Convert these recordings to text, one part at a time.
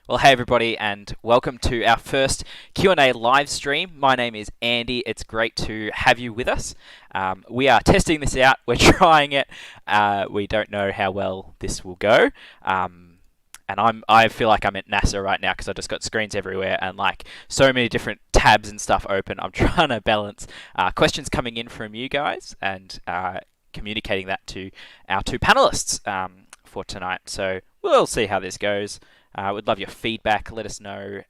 Well, hey everybody, and welcome to our first Q&A live stream. My name is Andy. It's great to have you with us. We are testing this out. We're trying it. We don't know how well this will go. And I feel like I'm at NASA right now because I just got screens everywhere and like so many different tabs and stuff open. I'm trying to balance questions coming in from you guys and communicating that to our two panelists for tonight. So we'll see how this goes. We'd love your feedback. Let us know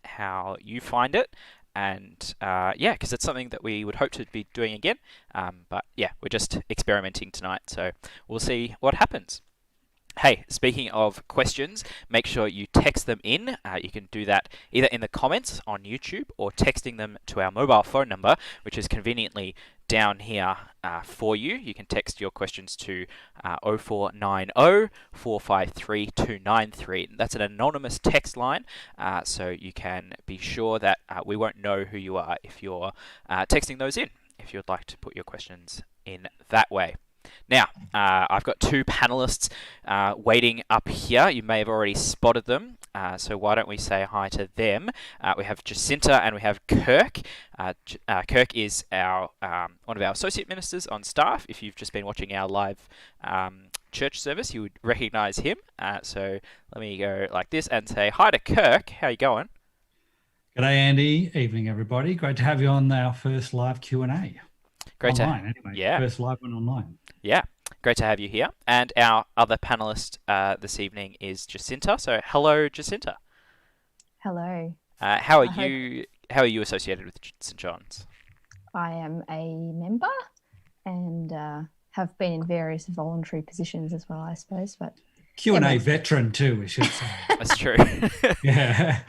how you find it. And yeah, because it's something that we would hope to be doing again. But yeah, we're just experimenting tonight. So we'll see what happens. Hey, speaking of questions, make sure you text them in. You can do that either in the comments on YouTube or texting them to our mobile phone number, which is conveniently down here for you. You can text your questions to 0490 453 293. That's an anonymous text line, so you can be sure that we won't know who you are if you're texting those in, if you'd like to put your questions in that way. Now, I've got two panelists waiting up here. You may have already spotted them, so why don't we say hi to them? We have Jacinta and we have Kirk. Kirk is our one of our associate ministers on staff. If you've just been watching our live church service, you would recognise him. So let me go like this and say hi to Kirk. How you going? G'day, Andy. Evening, everybody. Great to have you on our first live Q&A. Great to Online, anyway. yeah. First live one online. Yeah, great to have you here. And our other panelist this evening is Jacinta. So, hello, Jacinta. Hello. How are I hope you? How are you associated with St John's? I am a member and have been in various voluntary positions as well, I suppose. But Q&A veteran too, we should say. That's true. Yeah.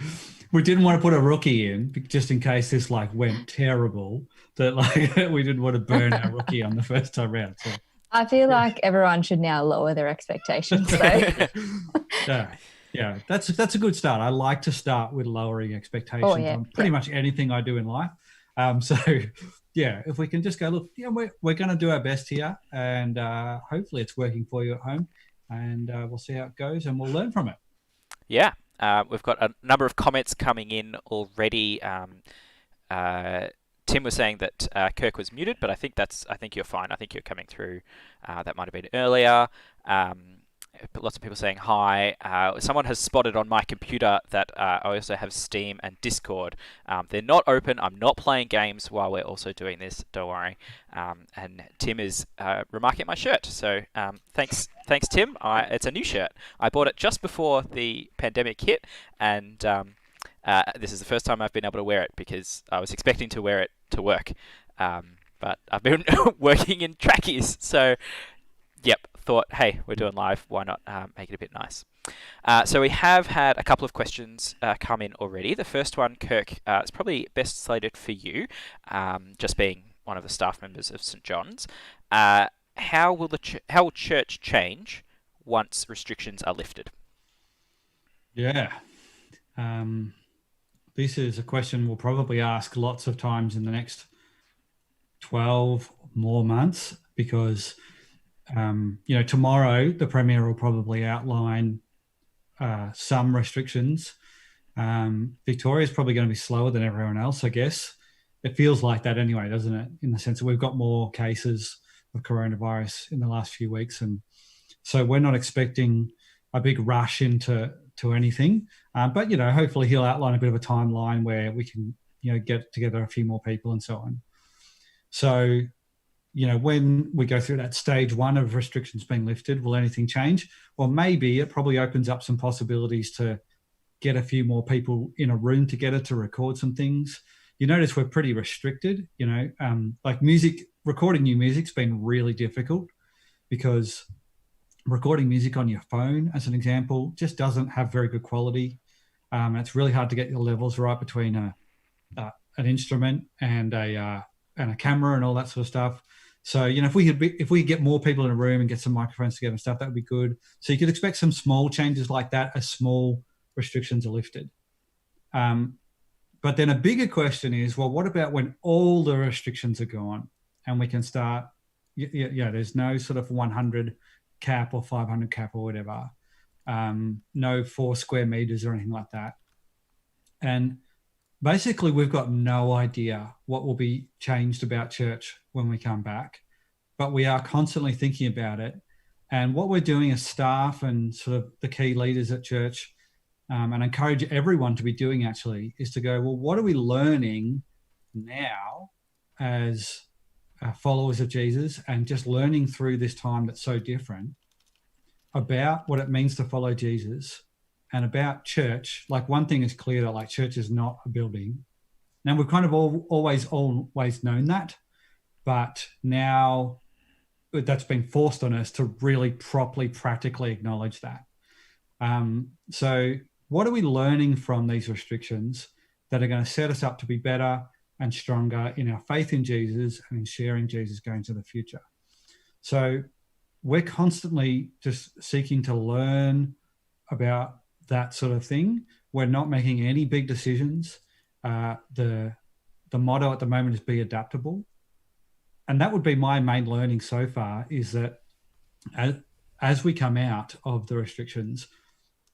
We didn't want to put a rookie in just in case this went terrible. That we didn't want to burn our rookie on the first time round. So. I feel like everyone should now lower their expectations. So. Yeah, that's a good start. I like to start with lowering expectations on pretty much anything I do in life. So yeah, if we can just go, look, we're going to do our best here, and hopefully it's working for you at home, and we'll see how it goes, and we'll learn from it. Yeah, we've got a number of comments coming in already. Tim was saying that Kirk was muted, but I think you're fine. I think you're coming through. That might have been earlier. Lots of people saying hi. Someone has spotted on my computer that I also have Steam and Discord. They're not open. I'm not playing games while we're also doing this. Don't worry. And Tim is remarking at my shirt. So thanks, Tim. It's a new shirt. I bought it just before the pandemic hit, and this is the first time I've been able to wear it because I was expecting to wear it to work. But I've been working in trackies, so yep, thought, hey, we're doing live, why not make it a bit nice? So we have had a couple of questions come in already. The first one, Kirk, is probably best slated for you, just being one of the staff members of St John's. How will church change once restrictions are lifted? Yeah. This is a question we'll probably ask lots of times in the next 12 more months because tomorrow the Premier will probably outline some restrictions. Victoria's probably going to be slower than everyone else, I guess. It feels like that anyway, doesn't it? In the sense that we've got more cases of coronavirus in the last few weeks. And so we're not expecting a big rush into anything. But, hopefully he'll outline a bit of a timeline where we can, get together a few more people and so on. So, when we go through that stage one of restrictions being lifted, will anything change? Well, maybe it probably opens up some possibilities to get a few more people in a room together to record some things. You notice we're pretty restricted, recording new music's been really difficult because recording music on your phone, as an example, just doesn't have very good quality. It's really hard to get your levels right between an instrument and a camera and all that sort of stuff. So, if we could get more people in a room and get some microphones together and stuff, that would be good. So you could expect some small changes like that as small restrictions are lifted. But then a bigger question is, well, what about when all the restrictions are gone and we can start, there's no sort of 100 cap or 500 cap or whatever. no 4 square meters or anything like that. And basically, we've got no idea what will be changed about church when we come back, but we are constantly thinking about it. And what we're doing as staff and sort of the key leaders at church, and I encourage everyone to be doing actually, is to go, well, what are we learning now as followers of Jesus, and just learning through this time that's so different about what it means to follow Jesus and about church. Like, one thing is clear, that like church is not a building. Now, we've kind of always known that, but now that's been forced on us to really properly, practically acknowledge that. So what are we learning from these restrictions that are going to set us up to be better and stronger in our faith in Jesus and in sharing Jesus going into the future? So we're constantly just seeking to learn about that sort of thing. We're not making any big decisions. The motto at the moment is be adaptable. And that would be my main learning so far, is that as we come out of the restrictions,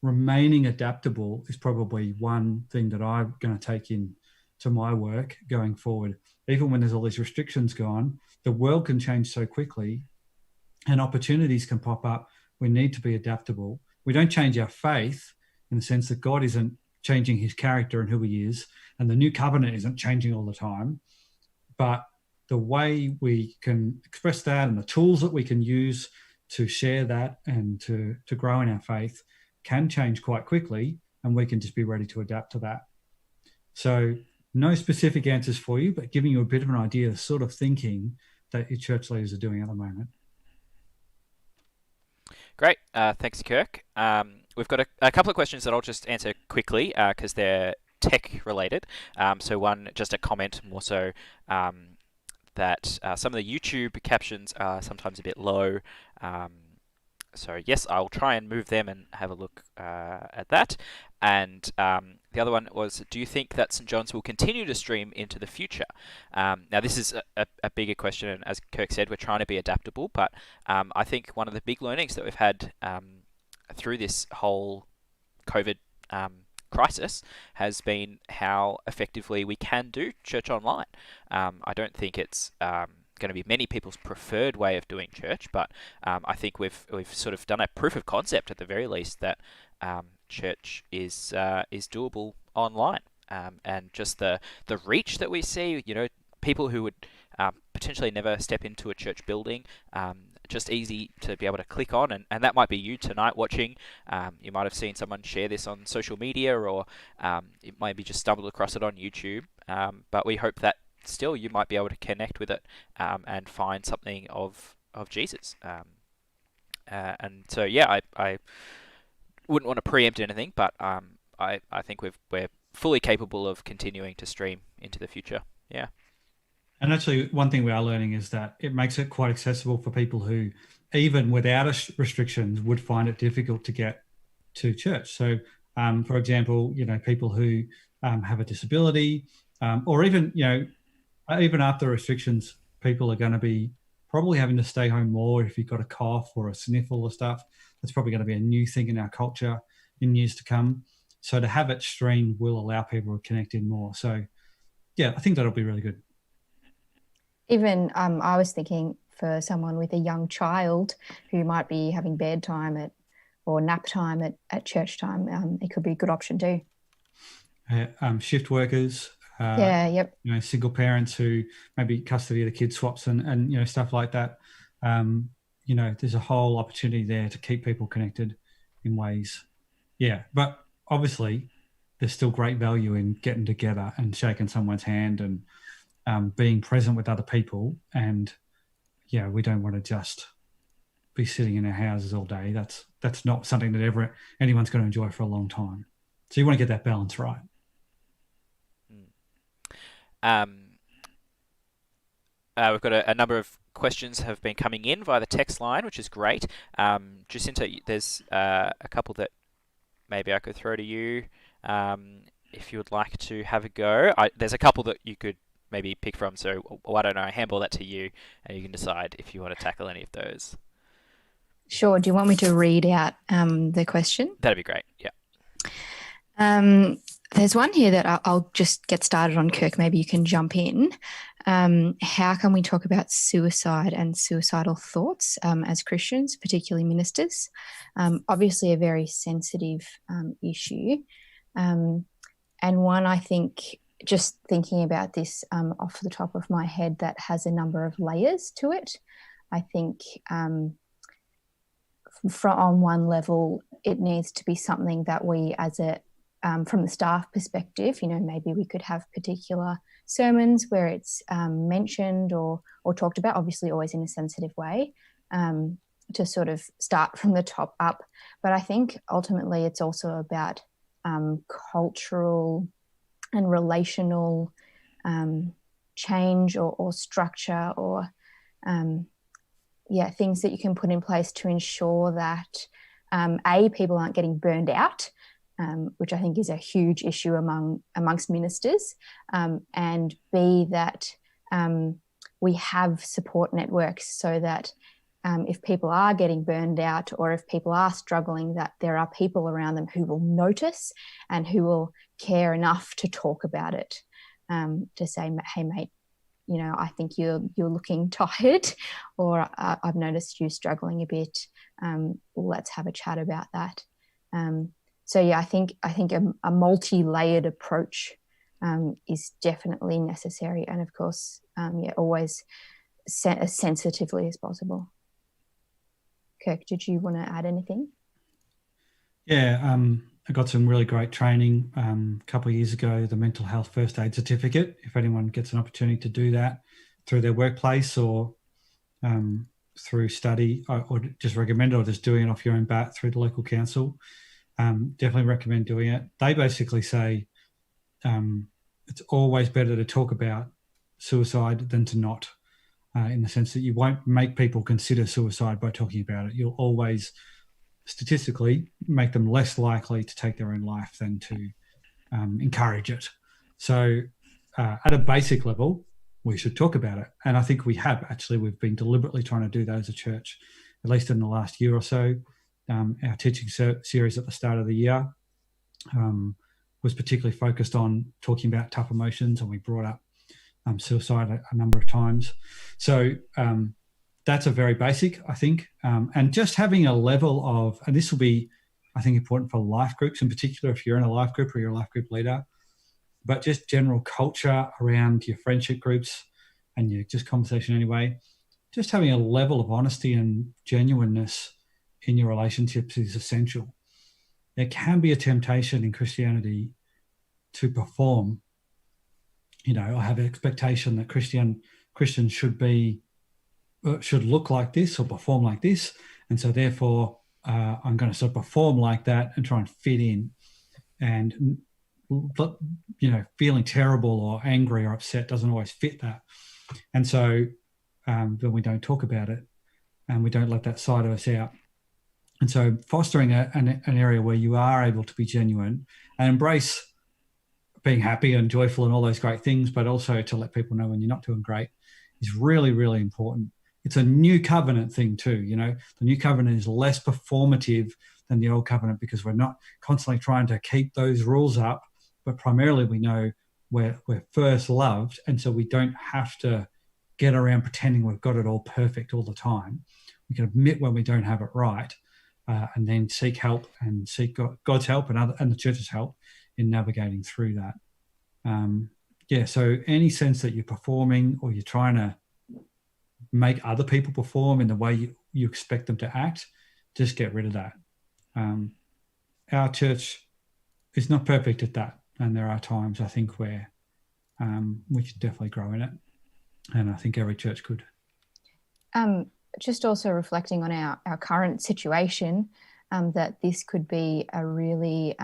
remaining adaptable is probably one thing that I'm going to take in to my work going forward. Even when there's all these restrictions gone, the world can change so quickly and opportunities can pop up. We need to be adaptable. We don't change our faith in the sense that God isn't changing his character and who he is, and the new covenant isn't changing all the time. But the way we can express that and the tools that we can use to share that and to grow in our faith can change quite quickly, and we can just be ready to adapt to that. So no specific answers for you, but giving you a bit of an idea of the sort of thinking that your church leaders are doing at the moment. Great. Thanks, Kirk. We've got a couple of questions that I'll just answer quickly because they're tech related. So one, just a comment more so that some of the YouTube captions are sometimes a bit low. So yes, I'll try and move them and have a look at that. And the other one was, do you think that St. John's will continue to stream into the future? Now, this is a bigger question, and as Kirk said, we're trying to be adaptable, but I think one of the big learnings that we've had through this whole COVID crisis has been how effectively we can do church online. I don't think it's going to be many people's preferred way of doing church, but I think we've sort of done a proof of concept at the very least that church is doable online, and just the reach that we see. People who would potentially never step into a church building, just easy to be able to click on, and that might be you tonight watching. You might have seen someone share this on social media, or it might be just stumbled across it on YouTube. But we hope that still you might be able to connect with it and find something of Jesus. And so yeah, I wouldn't want to preempt anything, but I think we're fully capable of continuing to stream into the future. Yeah. And actually, one thing we are learning is that it makes it quite accessible for people who, even without restrictions, would find it difficult to get to church. So, for example, people who have a disability, or even, even after restrictions, people are going to be probably having to stay home more if you've got a cough or a sniffle or stuff. That's probably going to be a new thing in our culture in years to come. So to have it streamed will allow people to connect in more. So, yeah, I think that'll be really good. Even I was thinking for someone with a young child who might be having bedtime or nap time at church time, it could be a good option too. Shift workers, single parents who maybe custody of the kids swaps and stuff like that. There's a whole opportunity there to keep people connected in ways. Yeah, but obviously there's still great value in getting together and shaking someone's hand and being present with other people. And yeah, we don't want to just be sitting in our houses all day. That's not something that anyone's going to enjoy for a long time. So you want to get that balance right. We've got a number of questions have been coming in via the text line, which is great. Jacinta, there's a couple that maybe I could throw to you if you would like to have a go. There's a couple that you could maybe pick from, so why don't I handball that to you and you can decide if you want to tackle any of those. Sure. Do you want me to read out the question? That'd be great. Yeah. There's one here that I'll just get started on, Kirk. Maybe you can jump in. How can we talk about suicide and suicidal thoughts as Christians, particularly ministers? Obviously, a very sensitive issue. And one, I think, just thinking about this off the top of my head, that has a number of layers to it. I think on one level, it needs to be something that we, as a from the staff perspective, maybe we could have particular sermons where it's mentioned or talked about, obviously always in a sensitive way, to sort of start from the top up. But I think ultimately it's also about cultural and relational change or structure or things that you can put in place to ensure that people aren't getting burned out, which I think is a huge issue amongst ministers, and B, that we have support networks so that if people are getting burned out or if people are struggling, that there are people around them who will notice and who will care enough to talk about it, to say, hey, mate, I think you're looking tired, or I've noticed you struggling a bit. Let's have a chat about that. I think a multi-layered approach is definitely necessary, and of course, always as sensitively as possible. Kirk, did you want to add anything? Yeah, I got some really great training a couple of years ago, the mental health first aid certificate. If anyone gets an opportunity to do that through their workplace or through study, or just recommend it, or just doing it off your own bat through the local council, definitely recommend doing it. They basically say it's always better to talk about suicide than to not, in the sense that you won't make people consider suicide by talking about it. You'll always statistically make them less likely to take their own life than to encourage it. So at a basic level, we should talk about it. And I think we have, actually. We've been deliberately trying to do that as a church, at least in the last year or so. Our teaching series at the start of the year was particularly focused on talking about tough emotions, and we brought up suicide a number of times. So that's a very basic, I think. And just having a level of, and this will be, I think, important for life groups in particular, if you're in a life group or you're a life group leader, but just general culture around your friendship groups and your just conversation anyway, just having a level of honesty and genuineness in your relationships is essential. There can be a temptation in Christianity to perform. I have an expectation that Christians should look like this or perform like this, and so therefore I'm going to sort of perform like that and try and fit in. And feeling terrible or angry or upset doesn't always fit that, and so then we don't talk about it and we don't let that side of us out. And so fostering an area where you are able to be genuine and embrace being happy and joyful and all those great things, but also to let people know when you're not doing great, is really, really important. It's a new covenant thing too. The new covenant is less performative than the old covenant because we're not constantly trying to keep those rules up, but primarily we know we're first loved, and so we don't have to get around pretending we've got it all perfect all the time. We can admit when we don't have it right, and then seek help and seek God's help and the church's help in navigating through that. So any sense that you're performing or you're trying to make other people perform in the way you expect them to act, just get rid of that. Our church is not perfect at that, and there are times, I think, where we should definitely grow in it, and I think every church could. Just also reflecting on our current situation, that this could be a really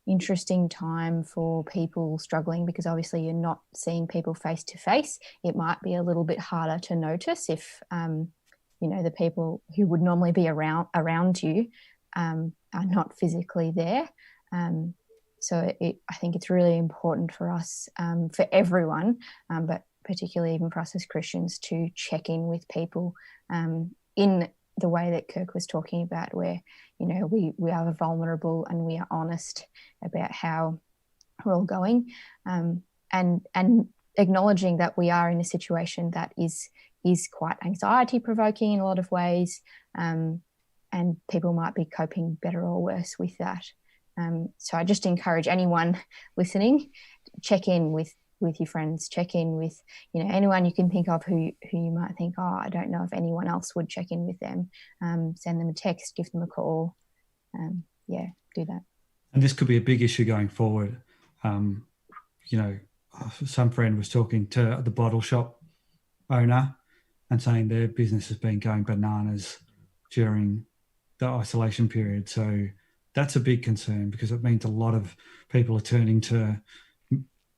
interesting time for people struggling, because obviously you're not seeing people face to face. It might be a little bit harder to notice if the people who would normally be around you are not physically there. So I think it's really important for us, for everyone, but particularly even for us as Christians, to check in with people in the way that Kirk was talking about, where, you know, we are vulnerable and we are honest about how we're all going, and acknowledging that we are in a situation that is quite anxiety provoking in a lot of ways, and people might be coping better or worse with that. So I just encourage anyone listening, check in with your friends, check in with, you know, anyone you can think of who you might think, oh, I don't know if anyone else would check in with them. Send them a text, give them a call. Do that. And this could be a big issue going forward. You know, some friend was talking to the bottle shop owner and saying their business has been going bananas during the isolation period. So that's a big concern, because it means a lot of people are turning to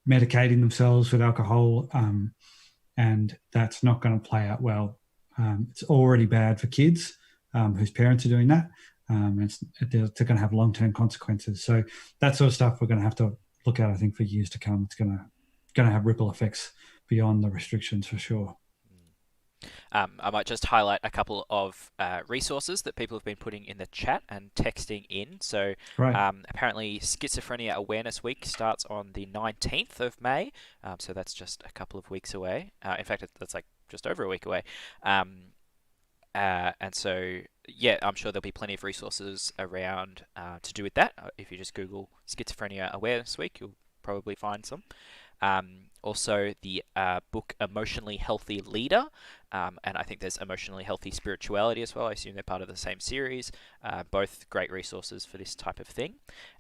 medicating themselves with alcohol, and that's not going to play out well. It's already bad for kids whose parents are doing that. They're going to have long-term consequences. So that sort of stuff we're going to have to look at, I think, for years to come. It's going to have ripple effects beyond the restrictions for sure. I might just highlight a couple of resources that people have been putting in the chat and texting in. So apparently Schizophrenia Awareness Week starts on the 19th of May. So that's just a couple of weeks away. In fact, that's like just over a week away. And so, yeah, I'm sure there'll be plenty of resources around to do with that. If you just Google Schizophrenia Awareness Week, you'll probably find some. Also, the book Emotionally Healthy Leader, and I think there's Emotionally Healthy Spirituality as well. I assume they're part of the same series. Both great resources for this type of thing.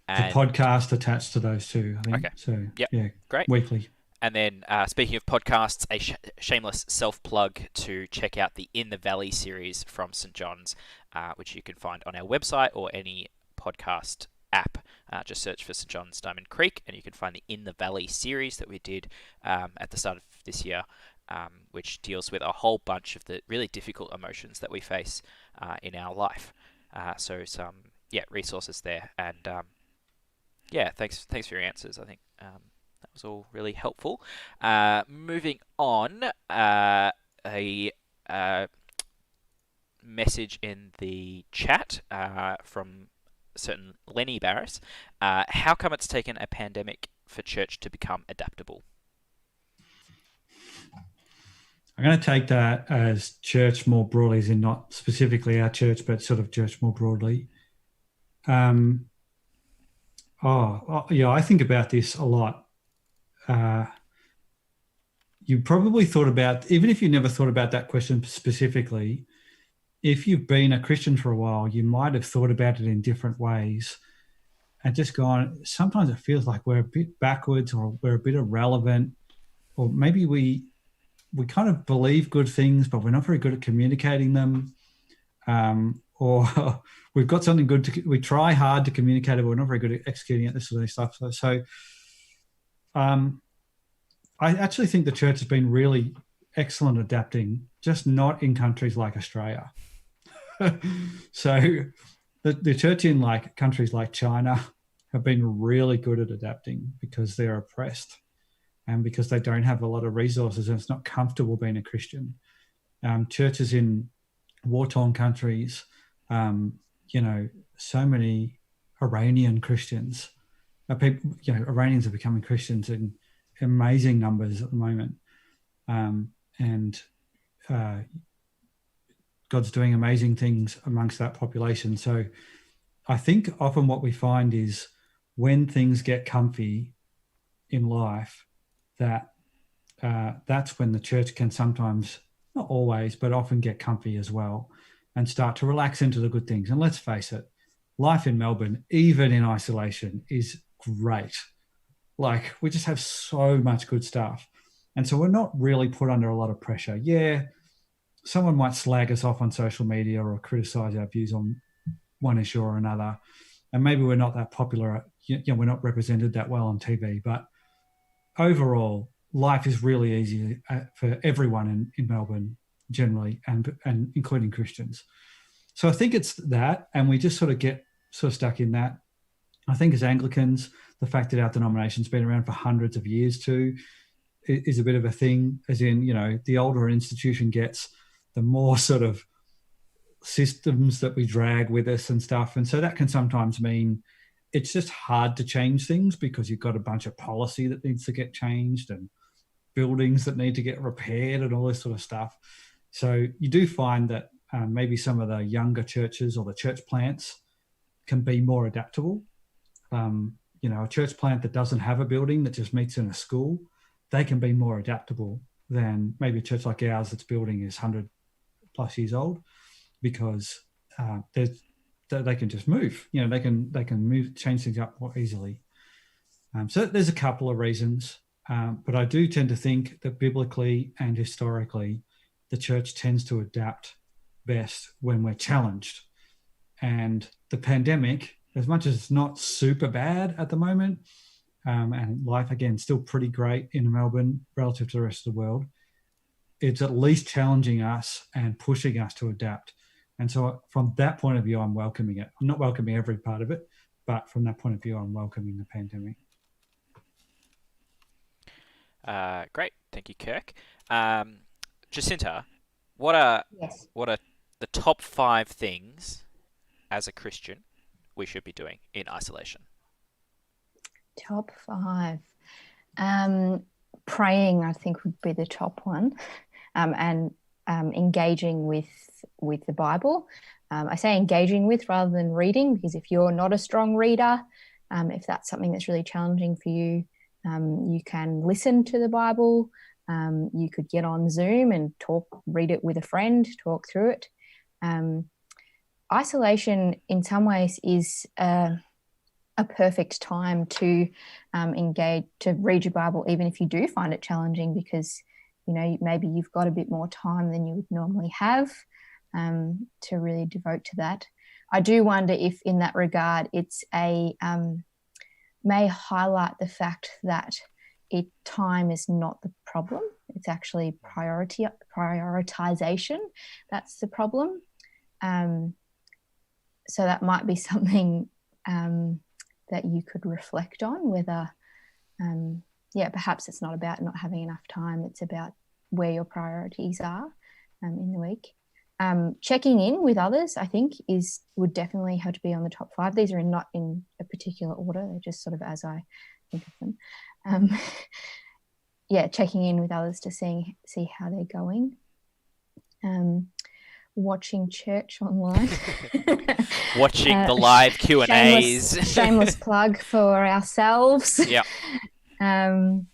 And the podcast attached to those two, I think. Okay. So, yeah, great. Weekly. And then, speaking of podcasts, a shameless self-plug to check out the In the Valley series from St. John's, which you can find on our website or any podcast app. Just search for St. John's Diamond Creek, and you can find the In the Valley series that we did at the start of this year, which deals with a whole bunch of the really difficult emotions that we face in our life. So some resources there, and thanks for your answers. I think that was all really helpful. Moving on, a message in the chat from certain Lenny Barris. How come it's taken a pandemic for church to become adaptable? I'm going to take that as church more broadly, as in not specifically our church, but sort of church more broadly. I think about this a lot. You probably thought about, even if you never thought about that question specifically, if you've been a Christian for a while, you might have thought about it in different ways and just gone, sometimes it feels like we're a bit backwards, or we're a bit irrelevant, or maybe we kind of believe good things, but we're not very good at communicating them. Or we've got something good we try hard to communicate it, but we're not very good at executing it, this sort of stuff. So I actually think the church has been really excellent adapting, just not in countries like Australia. So the church in like countries like China have been really good at adapting, because they're oppressed and because they don't have a lot of resources, and it's not comfortable being a Christian. Churches in war-torn countries, so many Iranian Christians, Iranians are becoming Christians in amazing numbers at the moment. And God's doing amazing things amongst that population. So I think often what we find is when things get comfy in life, that's when the church can sometimes, not always, but often get comfy as well and start to relax into the good things. And let's face it, life in Melbourne, even in isolation, is great. Like, we just have so much good stuff. And so we're not really put under a lot of pressure. Yeah, someone might slag us off on social media or criticize our views on one issue or another. And maybe we're not that popular, we're not represented that well on TV. But overall, life is really easy for everyone in Melbourne generally, and including Christians. So I think it's that, and we just sort of get stuck in that. I think as Anglicans, the fact that our denomination's been around for hundreds of years too is a bit of a thing, as in, the older an institution gets, the more sort of systems that we drag with us and stuff. And so that can sometimes mean it's just hard to change things because you've got a bunch of policy that needs to get changed and buildings that need to get repaired and all this sort of stuff. So you do find that maybe some of the younger churches or the church plants can be more adaptable. A church plant that doesn't have a building that just meets in a school, they can be more adaptable than maybe a church like ours that's building is 100 plus years old, because they can just move. They can move, change things up more easily. So there's a couple of reasons, but I do tend to think that biblically and historically, the church tends to adapt best when we're challenged. And the pandemic, as much as it's not super bad at the moment, and life, again, still pretty great in Melbourne relative to the rest of the world, it's at least challenging us and pushing us to adapt. And so from that point of view, I'm welcoming it. I'm not welcoming every part of it, but from that point of view, I'm welcoming the pandemic. Great. Thank you, Kirk. Jacinta, what are the top 5 things as a Christian we should be doing in isolation? Top 5. Praying, I think, would be the top one, and engaging with the Bible. I say engaging with rather than reading, because if you're not a strong reader, if that's something that's really challenging for you, you can listen to the Bible. You could get on Zoom and read it with a friend, talk through it. Isolation, in some ways, is a perfect time to engage, to read your Bible, even if you do find it challenging, because maybe you've got a bit more time than you would normally have to really devote to that. I do wonder if, in that regard, it's may highlight the fact that time is not the problem. It's actually prioritization that's the problem. So that might be something that you could reflect on, whether, perhaps it's not about not having enough time. It's about where your priorities are in the week. Checking in with others, I think, would definitely have to be on the top 5. These are not in a particular order. They're just sort of as I think of them. Checking in with others to see how they're going. Watching church online. Watching the live Q&As. Shameless plug for ourselves. Yeah. And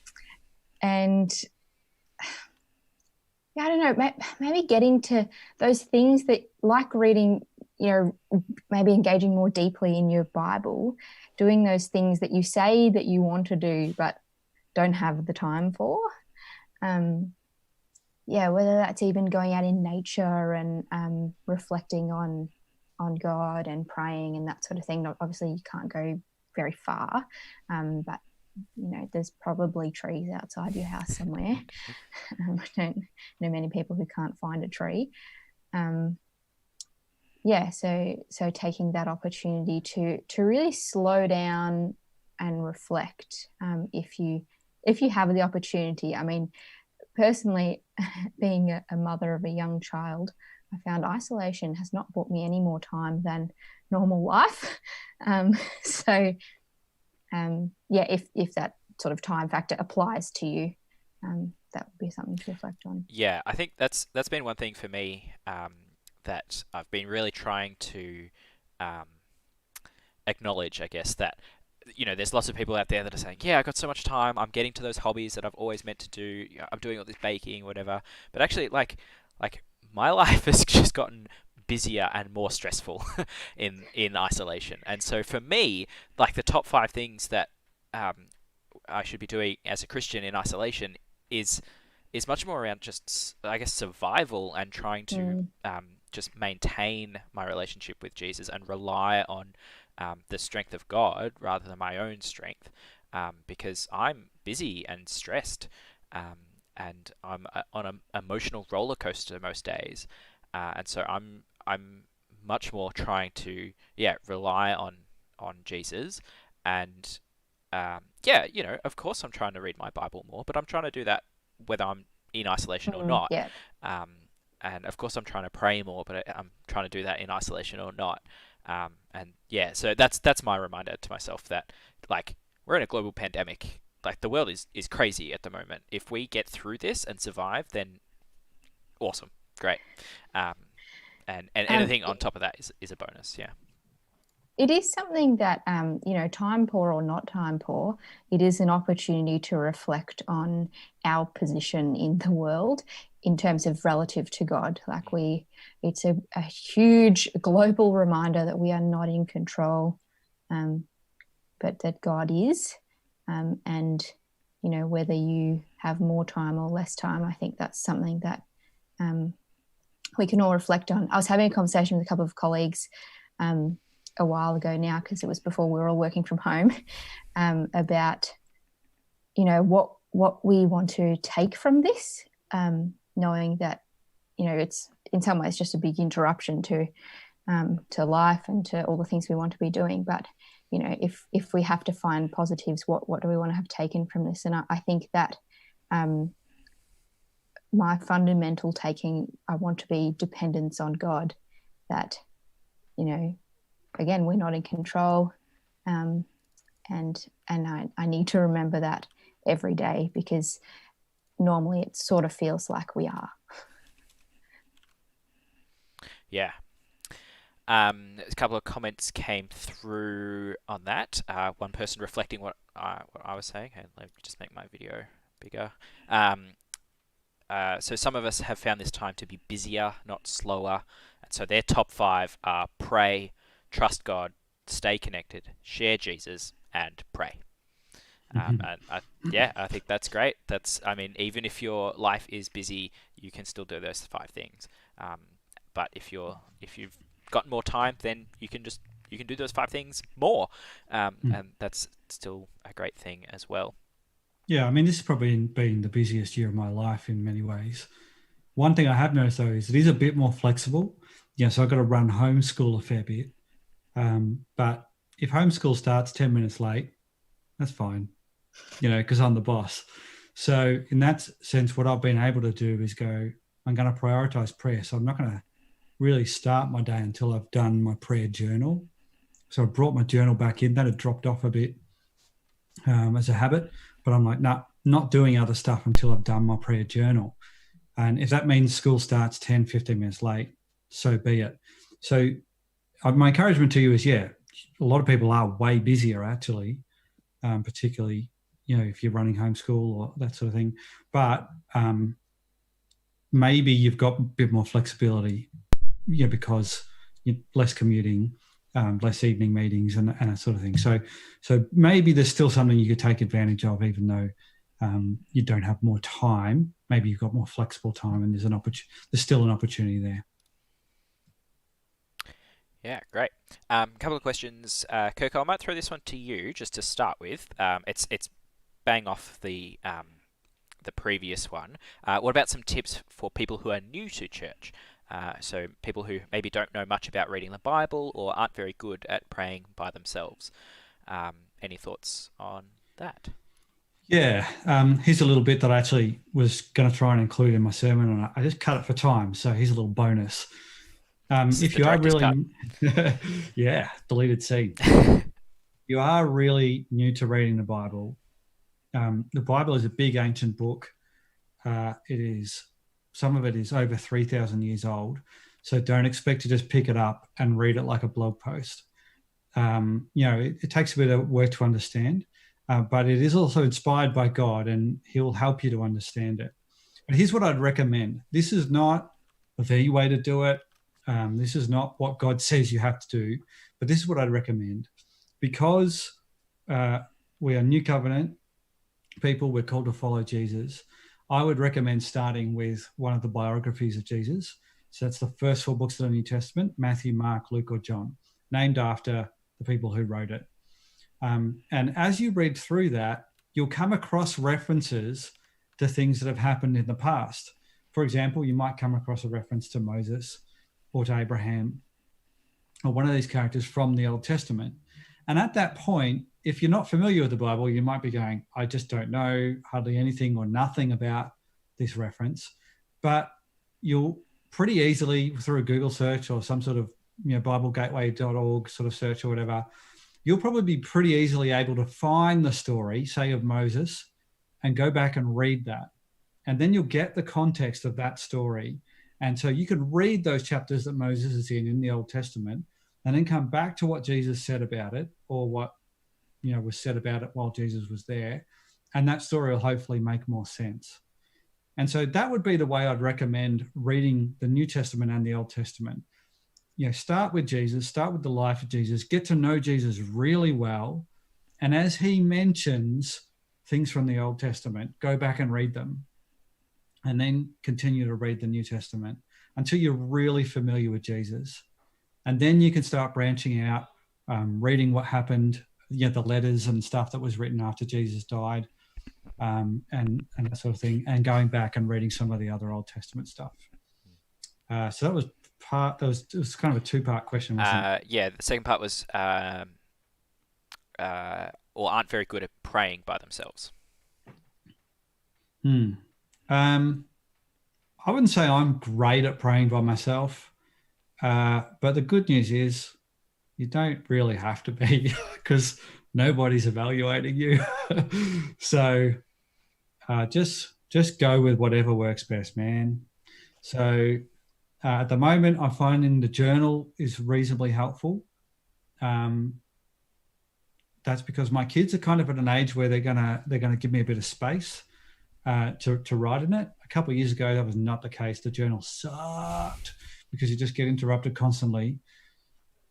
I don't know, maybe getting to those things that, like reading, maybe engaging more deeply in your Bible, doing those things that you say that you want to do but don't have the time for. Whether that's even going out in nature and reflecting on God and praying and that sort of thing. Obviously, you can't go very far, but there's probably trees outside your house somewhere. I don't know many people who can't find a tree. So taking that opportunity to really slow down and reflect, if you have the opportunity. I mean, personally, being a mother of a young child, I found isolation has not brought me any more time than normal life. If that sort of time factor applies to you, that would be something to reflect on. Yeah, I think that's been one thing for me, that I've been really trying to acknowledge, I guess, that there's lots of people out there that are saying, yeah, I've got so much time, I'm getting to those hobbies that I've always meant to do, I'm doing all this baking, whatever. But actually, like my life has just gotten busier and more stressful in isolation. And so for me, like, the top 5 things that I should be doing as a Christian in isolation is much more around just, I guess, survival and trying to just maintain my relationship with Jesus and rely on the strength of God rather than my own strength, because I'm busy and stressed, and I'm on an emotional roller coaster most days, and so I'm much more trying to rely on Jesus, and of course I'm trying to read my Bible more, but I'm trying to do that whether I'm in isolation or not. and of course I'm trying to pray more, but I'm trying to do that in isolation or not. And yeah, so that's my reminder to myself that, like, we're in a global pandemic. Like, the world is crazy at the moment. If we get through this and survive, then awesome, great. And anything on top of that is a bonus. Yeah. It is something that, time poor or not time poor, it is an opportunity to reflect on our position in the world in terms of relative to God. Like, it's a huge global reminder that we are not in control, but that God is. And, whether you have more time or less time, I think that's something that we can all reflect on. I was having a conversation with a couple of colleagues a while ago now, because it was before we were all working from home, about what we want to take from this, knowing that it's in some ways just a big interruption to life and to all the things we want to be doing. But if we have to find positives, what do we want to have taken from this? And I think that my fundamental taking, I want to be dependence on God, that again, we're not in control, and I need to remember that every day, because normally it sort of feels like we are. Yeah. A couple of comments came through on that. One person reflecting what I was saying. Okay, let me just make my video bigger. So some of us have found this time to be busier, not slower. And so their top 5 are pray, trust God, stay connected, share Jesus, and pray. And I think that's great. Even if your life is busy, you can still do those 5 things. But if you've got more time, then you can do those 5 things more, and that's still a great thing as well. Yeah, this has probably been the busiest year of my life in many ways. One thing I have noticed, though, is it is a bit more flexible. Yeah, so I've got to run homeschool a fair bit. But if homeschool starts 10 minutes late, that's fine, because I'm the boss. So in that sense, what I've been able to do is go, I'm going to prioritize prayer. So I'm not going to really start my day until I've done my prayer journal. So I brought my journal back in. That had dropped off a bit as a habit. But I'm like, nah, not doing other stuff until I've done my prayer journal. And if that means school starts 10, 15 minutes late, so be it. So my encouragement to you is, a lot of people are way busier, actually, particularly, if you're running homeschool or that sort of thing. But maybe you've got a bit more flexibility, because you're less commuting, less evening meetings and that sort of thing. So maybe there's still something you could take advantage of, even though you don't have more time. Maybe you've got more flexible time, and there's still an opportunity there. Yeah, great. Couple of questions, Kirko. I might throw this one to you just to start with. It's bang off the previous one. What about some tips for people who are new to church? So people who maybe don't know much about reading the Bible or aren't very good at praying by themselves. Any thoughts on that? Yeah, here's a little bit that I actually was going to try and include in my sermon, and I just cut it for time. So here's a little bonus. If you are really, deleted scene. You are really new to reading the Bible. The Bible is a big ancient book. Some of it is over 3,000 years old. So don't expect to just pick it up and read it like a blog post. It takes a bit of work to understand, but it is also inspired by God, and He'll help you to understand it. But here's what I'd recommend. This is not the way to do it. This is not what God says you have to do, but this is what I'd recommend. Because we are New Covenant people, we're called to follow Jesus. I would recommend starting with one of the biographies of Jesus. So that's the first 4 books of the New Testament: Matthew, Mark, Luke, or John, named after the people who wrote it. And as you read through that, you'll come across references to things that have happened in the past. For example, you might come across a reference to Moses or to Abraham or one of these characters from the Old Testament. And at that point, if you're not familiar with the Bible, you might be going, I just don't know hardly anything or nothing about this reference. But you'll pretty easily through a Google search or some sort of BibleGateway.org sort of search or whatever, you'll probably be pretty easily able to find the story, say, of Moses, and go back and read that. And then you'll get the context of that story. And so you can read those chapters that Moses is in the Old Testament, and then come back to what Jesus said about it, or what was said about it while Jesus was there. And that story will hopefully make more sense. And so that would be the way I'd recommend reading the New Testament and the Old Testament. Start with Jesus, start with the life of Jesus, get to know Jesus really well. And as he mentions things from the Old Testament, go back and read them. And then continue to read the New Testament until you're really familiar with Jesus. And then you can start branching out, reading what happened, the letters and stuff that was written after Jesus died, and that sort of thing, and going back and reading some of the other Old Testament stuff. So that was it was kind of a two-part question, wasn't it? Yeah, the second part was or aren't very good at praying by themselves. I wouldn't say I'm great at praying by myself, but the good news is you don't really have to be, because nobody's evaluating you. So just go with whatever works best, man. So at the moment, I'm finding the journal is reasonably helpful. That's because my kids are kind of at an age where they're gonna give me a bit of space to write in it. A couple of years ago, that was not the case. The journal sucked because you just get interrupted constantly.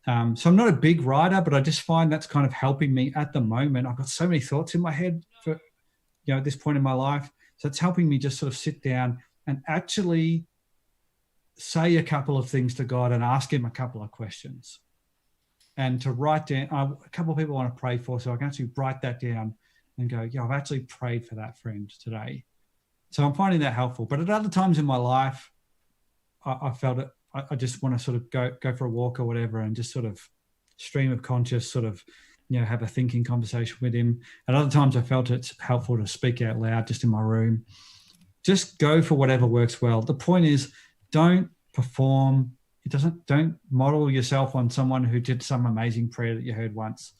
So I'm not a big writer, but I just find that's kind of helping me at the moment. I've got so many thoughts in my head for, at this point in my life. So it's helping me just sort of sit down and actually say a couple of things to God and ask him a couple of questions. And to write down, a couple of people I want to pray for, so I can actually write that down and go, I've actually prayed for that friend today. So I'm finding that helpful. But at other times in my life, I felt it. I just want to sort of go for a walk or whatever and just sort of stream of conscious sort of, have a thinking conversation with him. At other times I felt it's helpful to speak out loud just in my room. Just go for whatever works well. The point is, don't perform. Don't model yourself on someone who did some amazing prayer that you heard once.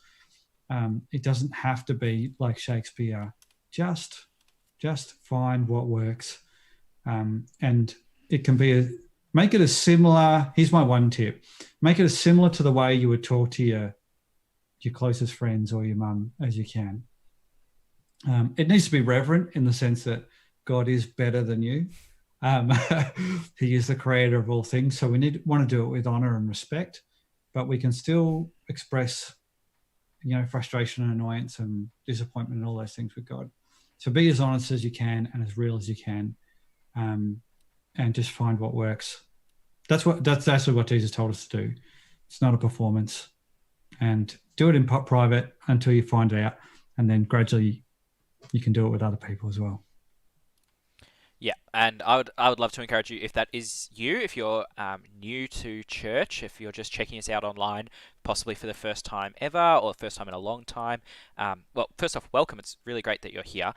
It doesn't have to be like Shakespeare. Just find what works. And it can be make it as similar. Here's my one tip. Make it as similar to the way you would talk to your closest friends or your mum as you can. It needs to be reverent in the sense that God is better than you. He is the creator of all things. So we want to do it with honor and respect, but we can still express, frustration and annoyance and disappointment and all those things with God. So be as honest as you can and as real as you can, and just find what works. That's actually what Jesus told us to do. It's not a performance, and do it in private until you find it out, and then gradually you can do it with other people as well. Yeah, and I would love to encourage you, if that is you, if you're new to church, if you're just checking us out online, possibly for the first time ever or the first time in a long time. Well, first off, welcome. It's really great that you're here.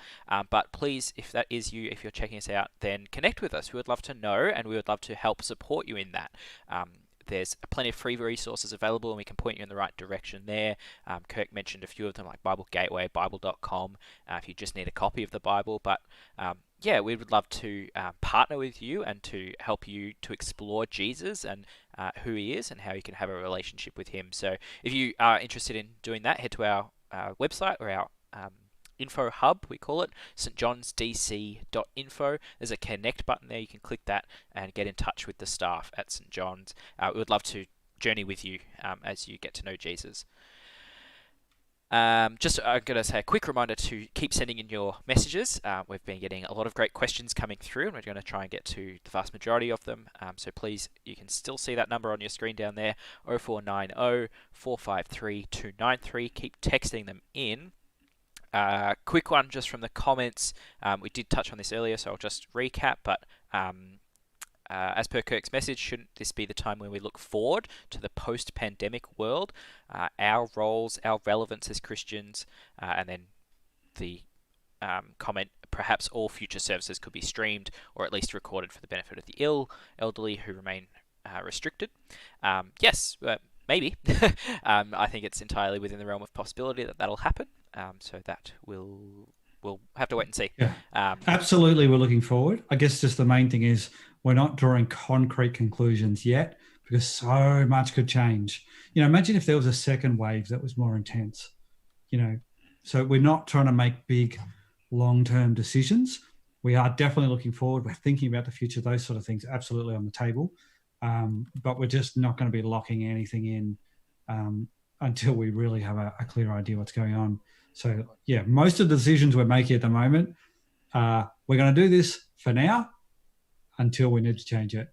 But please, if that is you, if you're checking us out, then connect with us. We would love to know, and we would love to help support you in that. There's plenty of free resources available, and we can point you in the right direction there. Kirk mentioned a few of them, like Bible Gateway, Bible.com, if you just need a copy of the Bible. But yeah, we would love to partner with you and to help you to explore Jesus and who he is and how you can have a relationship with him. So if you are interested in doing that, head to our website or our info hub, we call it, stjohnsdc.info. There's a connect button there. You can click that and get in touch with the staff at St. John's. We would love to journey with you as you get to know Jesus. I'm going to say a quick reminder to keep sending in your messages. We've been getting a lot of great questions coming through, and we're going to try and get to the vast majority of them. So please, you can still see that number on your screen down there, 0490 453 293. Keep texting them in. Quick one just from the comments. We did touch on this earlier, so I'll just recap, but as per Kirk's message, shouldn't this be the time when we look forward to the post-pandemic world, our roles, our relevance as Christians, and then the comment, perhaps all future services could be streamed or at least recorded for the benefit of the elderly who remain restricted. Yes, maybe. I think it's entirely within the realm of possibility that that'll happen. So that we'll have to wait and see. Yeah, absolutely. We're looking forward. I guess just the main thing is we're not drawing concrete conclusions yet because so much could change. Imagine if there was a second wave that was more intense. So we're not trying to make big long-term decisions. We are definitely looking forward. We're thinking about the future. Those sort of things absolutely on the table. But we're just not going to be locking anything in until we really have a clear idea what's going on. So, yeah, most of the decisions we're making at the moment, we're going to do this for now until we need to change it.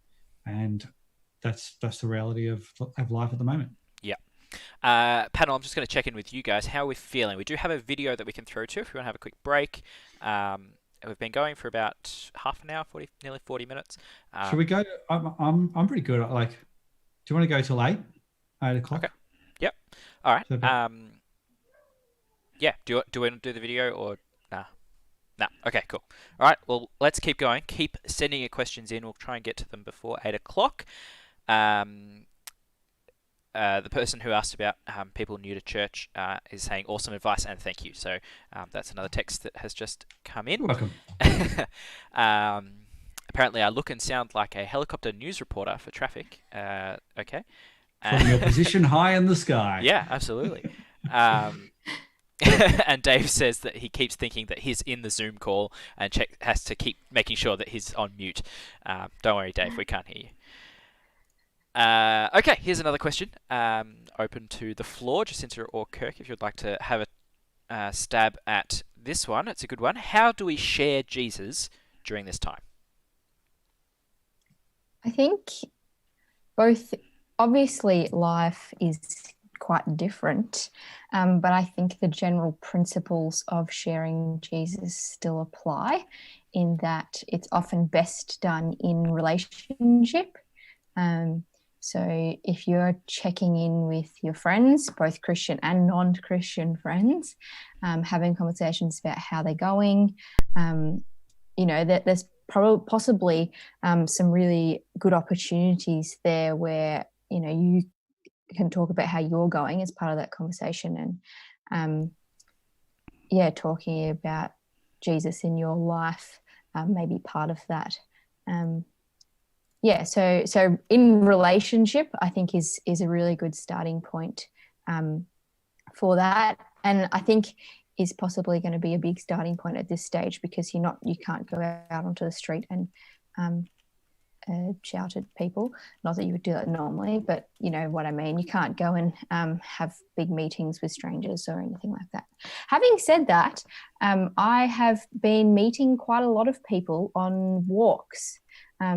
And that's the reality of life at the moment. Yeah. Panel, I'm just going to check in with you guys. How are we feeling? We do have a video that we can throw to if we want to have a quick break. We've been going for about half an hour, nearly 40 minutes. Should we go? I'm pretty good. Do you want to go till 8 o'clock? Okay. Yep. All right. So yeah. Do we want to do the video or nah? Nah. Okay. Cool. All right. Well, let's keep going. Keep sending your questions in. We'll try and get to them before 8 o'clock. The person who asked about people new to church is saying awesome advice and thank you. So that's another text that has just come in. You're welcome. Apparently, I look and sound like a helicopter news reporter for traffic. Okay. From your position high in the sky. Yeah, absolutely. And Dave says that he keeps thinking that he's in the Zoom call and has to keep making sure that he's on mute. Don't worry, Dave, we can't hear you. Okay, here's another question. Open to the floor, Jacinta or Kirk, if you'd like to have a stab at this one. It's a good one. How do we share Jesus during this time? I think both, obviously life is quite different, but I think the general principles of sharing Jesus still apply in that it's often best done in relationship. So if you're checking in with your friends, both Christian and non-Christian friends, having conversations about how they're going, that there's possibly some really good opportunities there where, you can talk about how you're going as part of that conversation and, talking about Jesus in your life may be part of that. So in relationship, I think is a really good starting point for that, and I think is possibly going to be a big starting point at this stage because you can't go out onto the street and shout at people. Not that you would do that normally, but you know what I mean. You can't go and have big meetings with strangers or anything like that. Having said that, I have been meeting quite a lot of people on walks.